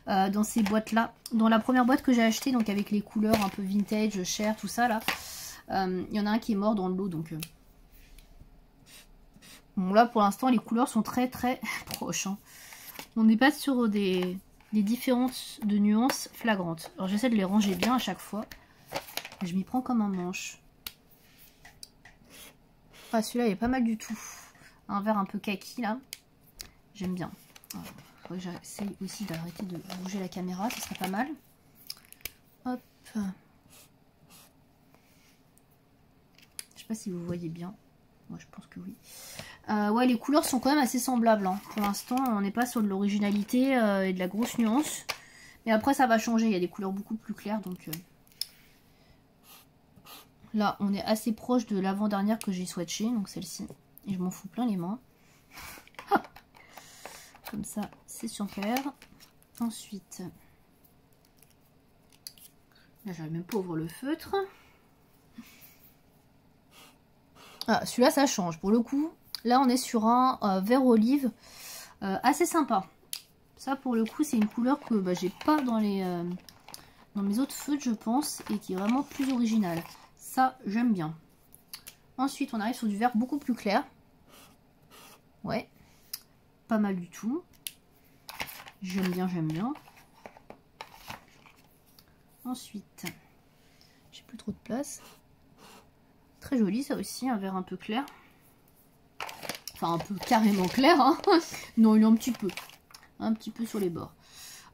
dans ces boîtes là. Dans la première boîte que j'ai achetée, donc avec les couleurs un peu vintage, cher, tout ça là. Il y en a un qui est mort dans le lot donc... Bon là pour l'instant les couleurs sont très très proches. Hein. On n'est pas sur des différences de nuances flagrantes. Alors j'essaie de les ranger bien à chaque fois. Je m'y prends comme un manche. Ah celui-là il est pas mal du tout. Un vert un peu kaki là. J'aime bien. Alors, j'essaie aussi d'arrêter de bouger la caméra, ce serait pas mal. Hop. Je sais pas si vous voyez bien. Moi je pense que oui. Ouais, les couleurs sont quand même assez semblables. Hein. Pour l'instant, on n'est pas sur de l'originalité et de la grosse nuance. Mais après, ça va changer. Il y a des couleurs beaucoup plus claires. Donc là, on est assez proche de l'avant-dernière que j'ai swatchée. Donc celle-ci. Et je m'en fous plein les mains. Hop. Comme ça, c'est super. Ensuite, là, j'arrive même pas à ouvrir le feutre. Ah, celui-là, ça change. Pour le coup, là, on est sur un vert olive assez sympa. Ça, pour le coup, c'est une couleur que j'ai pas dans mes autres feutres, je pense, et qui est vraiment plus originale. Ça, j'aime bien. Ensuite, on arrive sur du vert beaucoup plus clair. Ouais, pas mal du tout. J'aime bien, j'aime bien. Ensuite, j'ai plus trop de place. Très joli, ça aussi, un vert un peu clair. Enfin, un peu carrément clair, hein. Non, il est un petit peu sur les bords.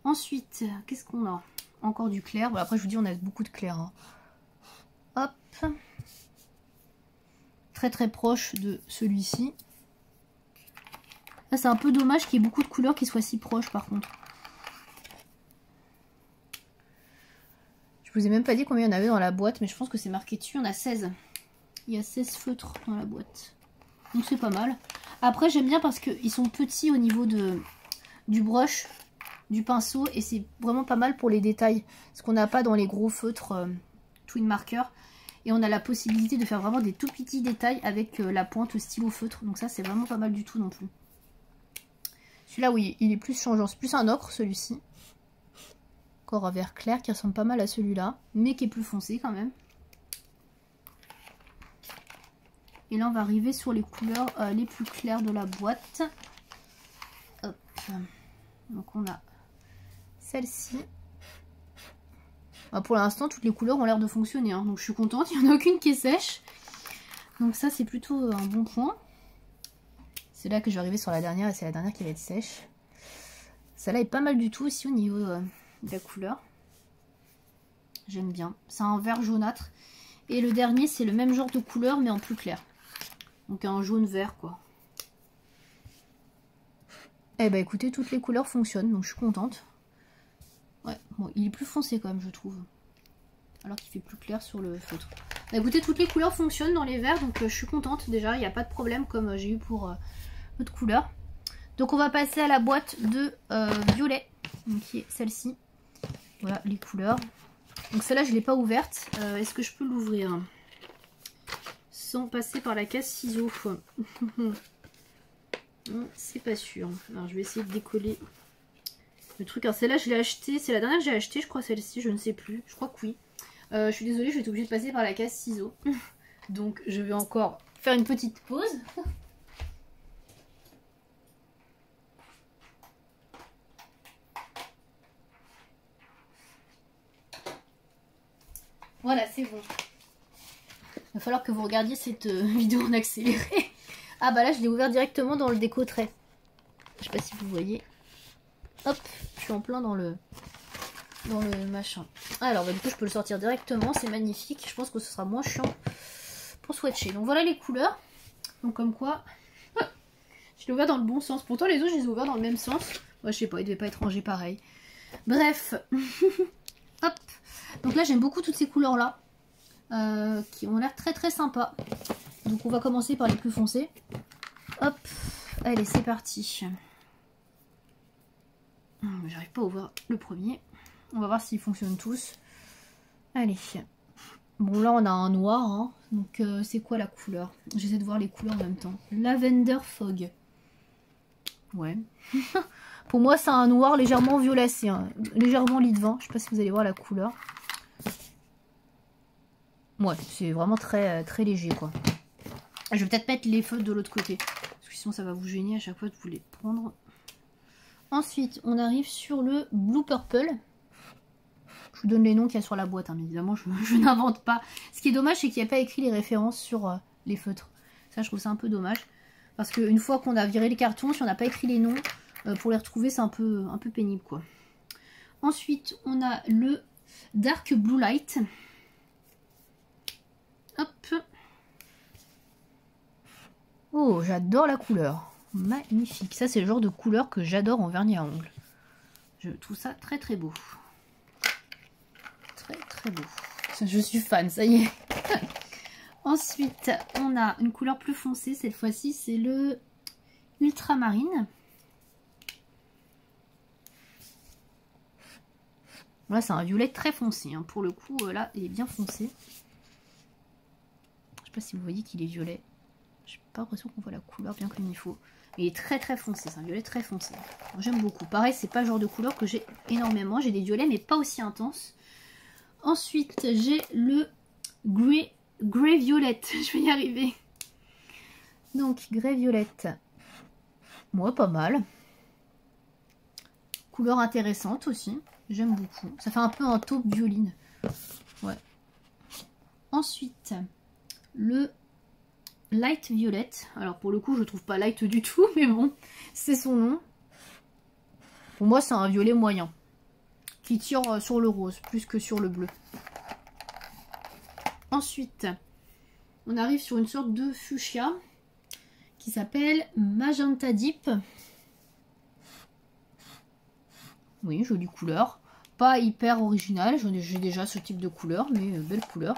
Ensuite, qu'est-ce qu'on a? Encore du clair. Bon, après, je vous dis, on a beaucoup de clair. Hein. Hop. Très très proche de celui-ci. Là, c'est un peu dommage qu'il y ait beaucoup de couleurs qui soient si proches, par contre. Je vous ai même pas dit combien il y en avait dans la boîte, mais je pense que c'est marqué dessus. On a 16. Il y a 16 feutres dans la boîte. Donc c'est pas mal. Après, j'aime bien parce qu'ils sont petits au niveau du brush, du pinceau. Et c'est vraiment pas mal pour les détails. Ce qu'on n'a pas dans les gros feutres Twin Marker. Et on a la possibilité de faire vraiment des tout petits détails avec la pointe stylo feutre. Donc ça, c'est vraiment pas mal du tout non plus. Celui-là, oui, il est plus changeant. C'est plus un ocre, celui-ci. Encore un vert clair qui ressemble pas mal à celui-là. Mais qui est plus foncé quand même. Et là, on va arriver sur les couleurs les plus claires de la boîte. Hop. Donc, on a celle-ci. Pour l'instant, toutes les couleurs ont l'air de fonctionner. Hein. Donc, je suis contente. Il n'y en a aucune qui est sèche. Donc, ça, c'est plutôt un bon point. C'est là que je vais arriver sur la dernière. Et c'est la dernière qui va être sèche. Celle-là est pas mal du tout aussi au niveau de la couleur. J'aime bien. C'est un vert jaunâtre. Et le dernier, c'est le même genre de couleur, mais en plus clair. Donc un jaune vert quoi. Eh ben écoutez, toutes les couleurs fonctionnent, donc je suis contente. Ouais, bon, il est plus foncé quand même je trouve. Alors qu'il fait plus clair sur le feutre. Bah, écoutez, toutes les couleurs fonctionnent dans les verts, donc je suis contente déjà. Il n'y a pas de problème comme j'ai eu pour l'autre couleur. Donc on va passer à la boîte de violet, donc, qui est celle-ci. Voilà les couleurs. Donc celle-là je ne l'ai pas ouverte. Est-ce que je peux l'ouvrir sans passer par la case ciseaux? C'est pas sûr. Alors je vais essayer de décoller le truc. Alors celle-là je l'ai achetée, c'est la dernière que j'ai achetée je crois, celle-ci, je ne sais plus. Je crois que oui. Je suis désolée, je vais être obligée de passer par la case ciseaux. Donc je vais encore faire une petite pause. Voilà, c'est bon. Il va falloir que vous regardiez cette vidéo en accéléré. Ah bah là je l'ai ouvert directement dans le déco-trait. Je sais pas si vous voyez. Hop, je suis en plein dans le machin. Alors bah, du coup je peux le sortir directement, c'est magnifique. Je pense que ce sera moins chiant pour swatcher. Donc voilà les couleurs. Donc comme quoi, je l'ai ouvert dans le bon sens. Pourtant les autres je les ai ouverts dans le même sens. Moi je sais pas, ils devaient pas être rangés pareil. Bref. Hop. Donc là j'aime beaucoup toutes ces couleurs là. Qui ont l'air très très sympas. Donc on va commencer par les plus foncés. Hop, allez c'est parti. J'arrive pas à ouvrir le premier. On va voir s'ils fonctionnent tous. Allez. Bon là on a un noir. Hein. Donc c'est quoi la couleur? J'essaie de voir les couleurs en même temps. Lavender Fog. Ouais. Pour moi c'est un noir légèrement violacé. Hein. Légèrement lit de vin. Je sais pas si vous allez voir la couleur. Ouais, c'est vraiment très, très léger quoi. Je vais peut-être mettre les feutres de l'autre côté. Parce que sinon ça va vous gêner à chaque fois de vous les prendre. Ensuite, on arrive sur le Blue Purple. Je vous donne les noms qu'il y a sur la boîte. Hein, mais évidemment, je n'invente pas. Ce qui est dommage, c'est qu'il n'y a pas écrit les références sur les feutres. Ça, je trouve ça un peu dommage. Parce qu'une fois qu'on a viré les cartons, si on n'a pas écrit les noms, pour les retrouver, c'est un peu pénible quoi. Ensuite, on a le Dark Blue Light. Hop. Oh, Oh, j'adore la couleur. Magnifique. Ça, c'est le genre de couleur que j'adore en vernis à ongles. Je trouve ça très très beau. Très très beau. Je suis fan, ça y est. Ensuite, on a une couleur plus foncée. Cette fois-ci, c'est le ultramarine. Là, c'est un violet très foncé. Hein. Pour le coup, là, il est bien foncé. Je sais pas si vous voyez qu'il est violet. J'ai pas l'impression qu'on voit la couleur bien comme il faut. Il est très très foncé. C'est un violet très foncé. J'aime beaucoup. Pareil, c'est pas le genre de couleur que j'ai énormément. J'ai des violets, mais pas aussi intenses. Ensuite, j'ai le Grey Violette. Je vais y arriver. Donc, Grey Violette. Moi, pas mal. Couleur intéressante aussi. J'aime beaucoup. Ça fait un peu un taupe violine. Ouais. Ensuite, le Light Violet. Alors, pour le coup, je trouve pas light du tout. Mais bon, c'est son nom. Pour moi, c'est un violet moyen. Qui tire sur le rose, plus que sur le bleu. Ensuite, on arrive sur une sorte de fuchsia qui s'appelle Magenta Deep. Oui, jolie couleur. Pas hyper originale, j'ai déjà ce type de couleur, mais belle couleur.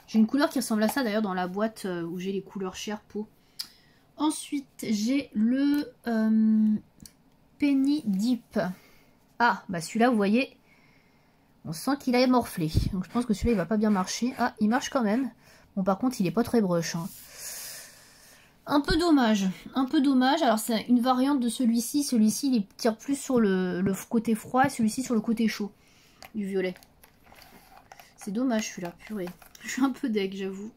J'ai une couleur qui ressemble à ça d'ailleurs dans la boîte où j'ai les couleurs Sherpa. Ensuite, j'ai le Penny Deep. Ah, bah celui-là, vous voyez, on sent qu'il a morflé. Donc je pense que celui-là, il va pas bien marcher. Ah, il marche quand même. Bon, par contre, il est pas très brush. Hein. Un peu dommage. Un peu dommage. Alors, c'est une variante de celui-ci. Celui-ci, il tire plus sur le côté froid et celui-ci sur le côté chaud du violet. C'est dommage, celui-là. Purée. Je suis un peu deg, j'avoue.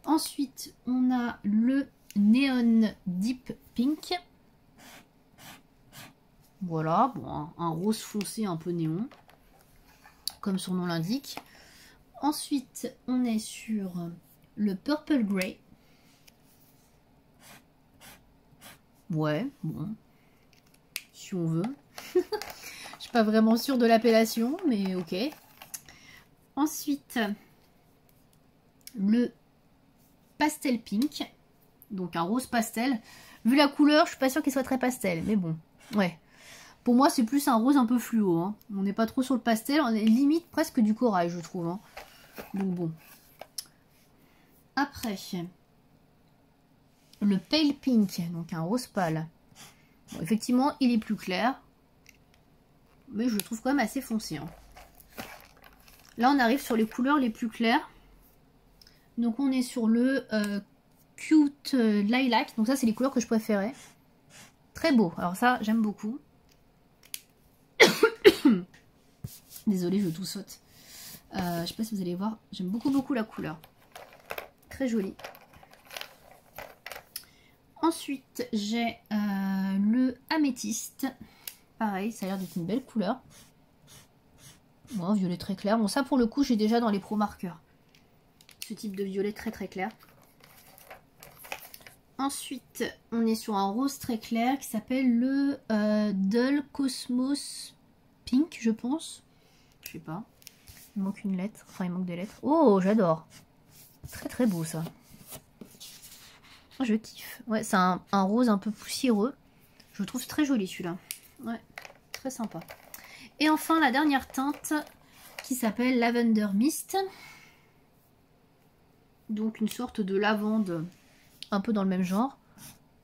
Ensuite, on a le Neon Deep Pink. Voilà, bon, un rose foncé un peu néon, comme son nom l'indique. Ensuite, on est sur le Purple Grey. Ouais, bon, si on veut. Je suis pas vraiment sûre de l'appellation, mais ok. Ensuite, le Pastel Pink, donc un rose pastel. Vu la couleur, je suis pas sûre qu'il soit très pastel, mais bon, ouais. Pour moi, c'est plus un rose un peu fluo. Hein. On n'est pas trop sur le pastel. On est limite presque du corail, je trouve. Hein. Donc bon. Après, le Pale Pink. Donc un rose pâle. Bon, effectivement, il est plus clair. Mais je le trouve quand même assez foncé. Hein. Là, on arrive sur les couleurs les plus claires. Donc on est sur le Cute Lilac. Donc ça, c'est les couleurs que je préférais. Très beau. Alors ça, j'aime beaucoup. Désolée, je tout saute. Je sais pas si vous allez voir. J'aime beaucoup la couleur. Très jolie. Ensuite, j'ai le améthyste. Pareil, ça a l'air d'être une belle couleur. Bon, violet très clair. Bon, ça pour le coup, j'ai déjà dans les pro marqueurs. Ce type de violet très clair. Ensuite, on est sur un rose très clair qui s'appelle le Dull Cosmos Pink, je pense. Je sais pas. Il manque une lettre. Enfin, il manque des lettres. Oh, j'adore. Très beau, ça. Je kiffe. Ouais, c'est un rose un peu poussiéreux. Je le trouve très joli, celui-là. Ouais, très sympa. Et enfin, la dernière teinte qui s'appelle Lavender Mist. Donc, une sorte de lavande un peu dans le même genre.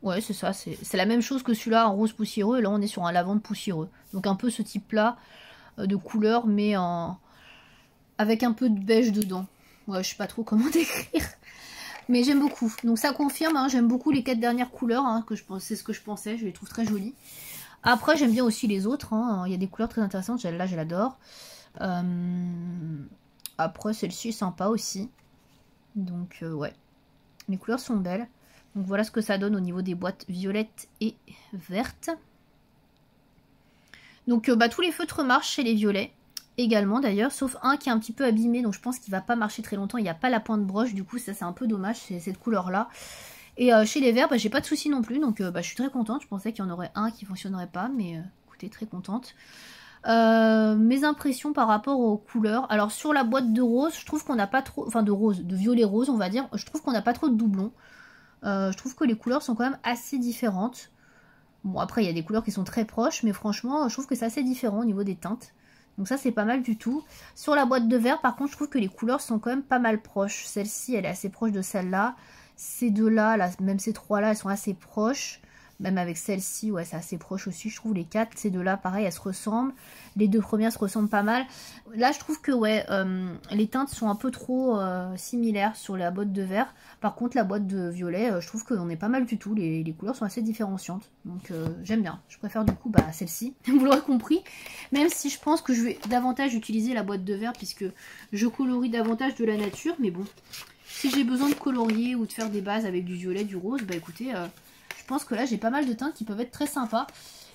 Ouais, c'est ça. C'est la même chose que celui-là, en rose poussiéreux. Et là, on est sur un lavande poussiéreux. Donc, un peu ce type-là de couleur, mais avec un peu de beige dedans. Ouais, je sais pas trop comment décrire. Mais j'aime beaucoup. Donc, ça confirme. Hein, j'aime beaucoup les 4 dernières couleurs. Hein, c'est ce que je pensais. Je les trouve très jolies. Après, j'aime bien aussi les autres. Hein. Il y a des couleurs très intéressantes. Celle-là, je l'adore. Après, celle-ci est sympa aussi. Donc, ouais. Les couleurs sont belles. Donc, voilà ce que ça donne au niveau des boîtes violettes et vertes. Donc, tous les feutres marchent chez les violets. Également, d'ailleurs. Sauf un qui est un petit peu abîmé. Donc, je pense qu'il ne va pas marcher très longtemps. Il n'y a pas la pointe broche. Du coup, ça, c'est un peu dommage. C'est cette couleur-là. Et chez les verts, j'ai pas de soucis non plus. Donc, je suis très contente. Je pensais qu'il y en aurait un qui ne fonctionnerait pas. Mais, écoutez, très contente. Mes impressions par rapport aux couleurs. Alors sur la boîte de rose, je trouve qu'on n'a pas trop, enfin de rose, de violet rose on va dire, je trouve qu'on n'a pas trop de doublons. Je trouve que les couleurs sont quand même assez différentes. Bon, après, il y a des couleurs qui sont très proches, mais franchement, je trouve que c'est assez différent au niveau des teintes. Donc ça, c'est pas mal du tout. Sur la boîte de verre, par contre, je trouve que les couleurs sont quand même pas mal proches. Celle-ci, elle est assez proche de celle-là. Ces deux-là, là, même ces trois-là, elles sont assez proches. Même avec celle-ci, ouais, c'est assez proche aussi, je trouve. Les quatre, ces deux-là, pareil, elles se ressemblent. Les deux premières se ressemblent pas mal. Là, je trouve que, ouais, les teintes sont un peu trop similaires sur la boîte de verre. Par contre, la boîte de violet, je trouve qu'on est pas mal du tout. Les couleurs sont assez différenciantes. Donc, j'aime bien. Je préfère du coup celle-ci, vous l'aurez compris. Même si je pense que je vais davantage utiliser la boîte de verre, puisque je colorie davantage de la nature. Mais bon, si j'ai besoin de colorier ou de faire des bases avec du violet, du rose, bah écoutez... je pense que là j'ai pas mal de teintes qui peuvent être très sympas.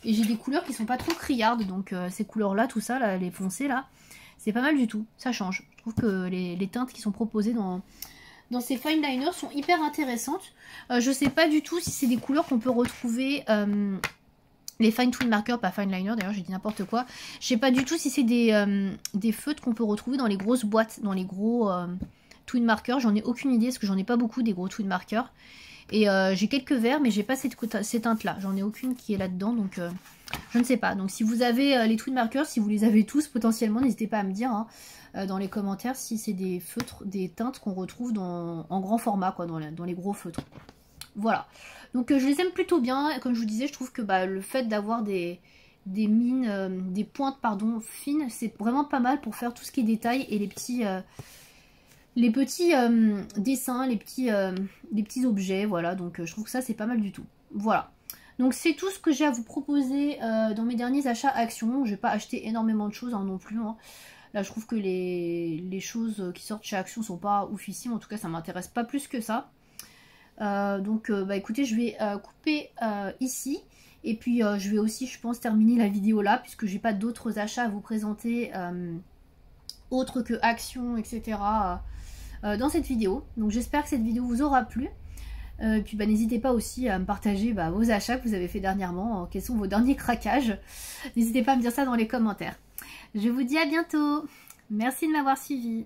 Et j'ai des couleurs qui sont pas trop criardes. Donc ces couleurs là, tout ça, là, les foncés là, c'est pas mal du tout. Ça change. Je trouve que les teintes qui sont proposées dans ces fine liners sont hyper intéressantes. Je sais pas du tout si c'est des couleurs qu'on peut retrouver... les fine twin markers, pas fine liner d'ailleurs, j'ai dit n'importe quoi. Je sais pas du tout si c'est des feutres qu'on peut retrouver dans les grosses boîtes, dans les gros twin markers. J'en ai aucune idée parce que j'en ai pas beaucoup des gros twin markers. Et j'ai quelques verts, mais j'ai pas ces teintes-là. J'en ai aucune qui est là-dedans, donc je ne sais pas. Donc si vous avez les twin markers, si vous les avez tous potentiellement, n'hésitez pas à me dire dans les commentaires si c'est des feutres, des teintes qu'on retrouve en grand format, quoi, dans les gros feutres. Voilà. Donc je les aime plutôt bien. Comme je vous disais, je trouve que le fait d'avoir des mines, des pointes, pardon, fines, c'est vraiment pas mal pour faire tout ce qui est détail et les petits dessins, les petits objets, voilà, donc je trouve que ça c'est pas mal du tout. Voilà, donc c'est tout ce que j'ai à vous proposer dans mes derniers achats Action. Je vais pas acheter énormément de choses non plus. Là je trouve que les choses qui sortent chez Action sont pas oufissimes, en tout cas ça m'intéresse pas plus que ça. Donc écoutez, je vais couper ici. Et puis je vais aussi, je pense, terminer la vidéo là, puisque j'ai pas d'autres achats à vous présenter autres que Action, etc. Dans cette vidéo. Donc j'espère que cette vidéo vous aura plu. Et puis n'hésitez pas aussi à me partager vos achats que vous avez fait dernièrement, quels sont vos derniers craquages. N'hésitez pas à me dire ça dans les commentaires. Je vous dis à bientôt. Merci de m'avoir suivi.